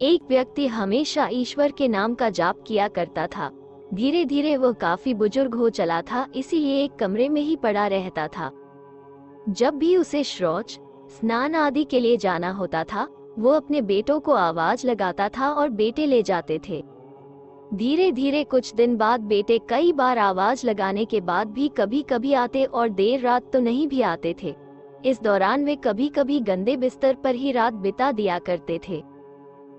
एक व्यक्ति हमेशा ईश्वर के नाम का जाप किया करता था। धीरे धीरे वह काफी बुजुर्ग हो चला था, इसीलिए एक कमरे में ही पड़ा रहता था। जब भी उसे शौच, स्नान आदि के लिए जाना होता था, वो अपने बेटों को आवाज लगाता था और बेटे ले जाते थे। धीरे धीरे कुछ दिन बाद बेटे कई बार आवाज लगाने के बाद भी कभी कभी आते और देर रात तो नहीं भी आते थे। इस दौरान वे कभी कभी गंदे बिस्तर पर ही रात बिता दिया करते थे।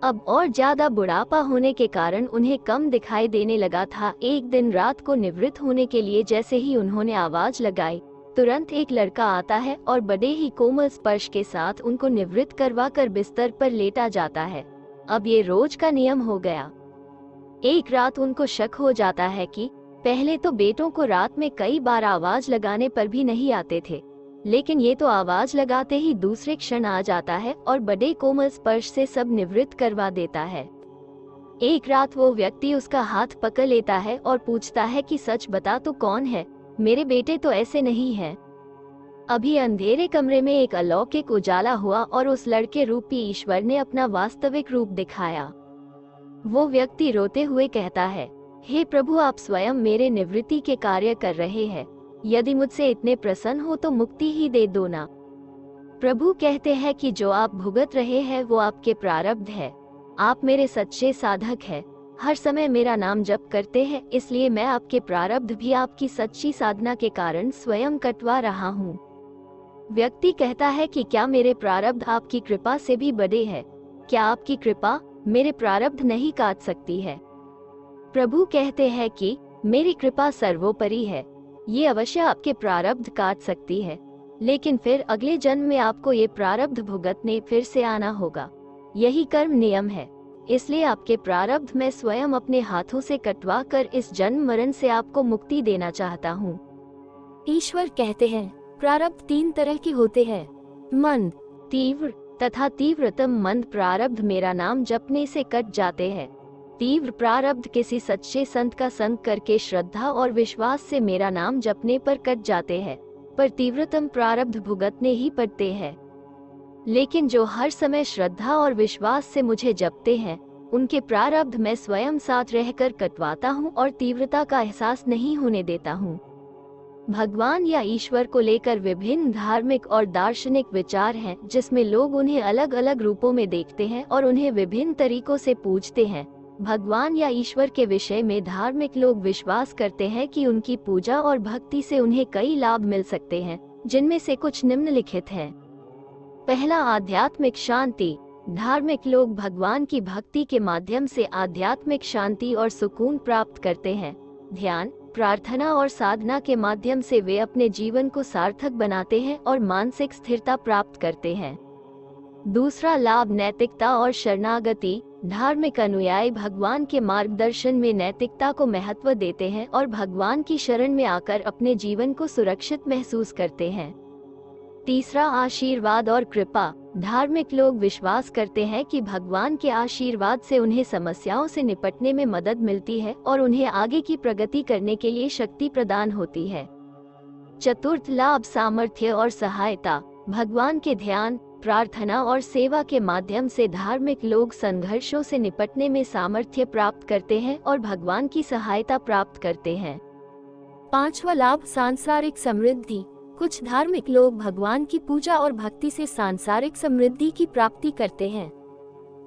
अब और ज्यादा बुढ़ापा होने के कारण उन्हें कम दिखाई देने लगा था। एक दिन रात को निवृत्त होने के लिए जैसे ही उन्होंने आवाज लगाई, तुरंत एक लड़का आता है और बड़े ही कोमल स्पर्श के साथ उनको निवृत्त करवा कर बिस्तर पर लेटा जाता है। अब ये रोज का नियम हो गया। एक रात उनको शक हो जाता है कि पहले तो बेटों को रात में कई बार आवाज लगाने पर भी नहीं आते थे, लेकिन ये तो आवाज लगाते ही दूसरे क्षण आ जाता है और बड़े कोमल स्पर्श से सब निवृत्त करवा देता है। एक रात वो व्यक्ति उसका हाथ पकड़ लेता है और पूछता है कि सच बता, तो कौन है? मेरे बेटे तो ऐसे नहीं हैं। अभी अंधेरे कमरे में एक अलौकिक उजाला हुआ और उस लड़के रूपी ईश्वर ने अपना वास्तविक रूप दिखाया। वो व्यक्ति रोते हुए कहता है, हे प्रभु, आप स्वयं मेरे निवृत्ति के कार्य कर रहे हैं। यदि मुझसे इतने प्रसन्न हो तो मुक्ति ही दे दो ना। प्रभु कहते हैं कि जो आप भुगत रहे हैं वो आपके प्रारब्ध है। आप मेरे सच्चे साधक हैं, हर समय मेरा नाम जप करते हैं, इसलिए मैं आपके प्रारब्ध भी आपकी सच्ची साधना के कारण स्वयं कटवा रहा हूँ। व्यक्ति कहता है कि क्या मेरे प्रारब्ध आपकी कृपा से भी बड़े हैं? क्या आपकी कृपा मेरे प्रारब्ध नहीं काट सकती है? प्रभु कहते हैं कि मेरी कृपा सर्वोपरि है, ये अवश्य आपके प्रारब्ध काट सकती है, लेकिन फिर अगले जन्म में आपको ये प्रारब्ध भुगतने फिर से आना होगा। यही कर्म नियम है, इसलिए आपके प्रारब्ध मैं स्वयं अपने हाथों से कटवा कर इस जन्म मरण से आपको मुक्ति देना चाहता हूँ। ईश्वर कहते हैं, प्रारब्ध 3 तरह के होते हैं, मंद, तीव्र तथा तीव्रतम। मंद प्रारब्ध मेरा नाम जपने से कट जाते हैं। तीव्र प्रारब्ध किसी सच्चे संत का संग करके श्रद्धा और विश्वास से मेरा नाम जपने पर कट जाते हैं, पर तीव्रतम प्रारब्ध भुगतने ही पड़ते हैं। लेकिन जो हर समय श्रद्धा और विश्वास से मुझे जपते हैं, उनके प्रारब्ध मैं स्वयं साथ रहकर कटवाता हूँ और तीव्रता का एहसास नहीं होने देता हूँ। भगवान या ईश्वर को लेकर विभिन्न धार्मिक और दार्शनिक विचार हैं, जिसमें लोग उन्हें अलग अलग रूपों में देखते हैं और उन्हें विभिन्न तरीकों से पूजते हैं। भगवान या ईश्वर के विषय में धार्मिक लोग विश्वास करते हैं कि उनकी पूजा और भक्ति से उन्हें कई लाभ मिल सकते हैं, जिनमें से कुछ निम्नलिखित हैं। पहला, आध्यात्मिक शांति। धार्मिक लोग भगवान की भक्ति के माध्यम से आध्यात्मिक शांति और सुकून प्राप्त करते हैं। ध्यान, प्रार्थना और साधना के माध्यम से वे अपने जीवन को सार्थक बनाते हैं और मानसिक स्थिरता प्राप्त करते हैं। दूसरा लाभ, नैतिकता और शरणागति। धार्मिक अनुयायी भगवान के मार्गदर्शन में नैतिकता को महत्व देते हैं और भगवान की शरण में आकर अपने जीवन को सुरक्षित महसूस करते हैं। तीसरा, आशीर्वाद और कृपा। धार्मिक लोग विश्वास करते हैं कि भगवान के आशीर्वाद से उन्हें समस्याओं से निपटने में मदद मिलती है और उन्हें आगे की प्रगति करने के लिए शक्ति प्रदान होती है। चतुर्थ लाभ, सामर्थ्य और सहायता। भगवान के ध्यान, प्रार्थना और सेवा के माध्यम से धार्मिक लोग संघर्षों से निपटने में सामर्थ्य प्राप्त करते हैं और भगवान की सहायता प्राप्त करते हैं। पांचवा लाभ, सांसारिक समृद्धि। कुछ धार्मिक लोग भगवान की पूजा और भक्ति से सांसारिक समृद्धि की प्राप्ति करते हैं।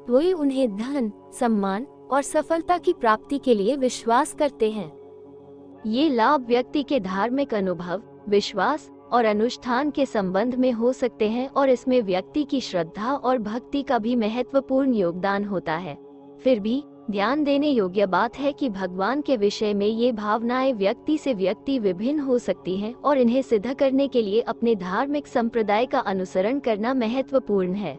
वे उन्हें धन, सम्मान और सफलता की प्राप्ति के लिए विश्वास करते हैं। ये लाभ व्यक्ति के धार्मिक अनुभव, विश्वास और अनुष्ठान के संबंध में हो सकते हैं और इसमें व्यक्ति की श्रद्धा और भक्ति का भी महत्वपूर्ण योगदान होता है। फिर भी ध्यान देने योग्य बात है कि भगवान के विषय में ये भावनाएं व्यक्ति से व्यक्ति विभिन्न हो सकती हैं और इन्हें सिद्ध करने के लिए अपने धार्मिक संप्रदाय का अनुसरण करना महत्वपूर्ण है।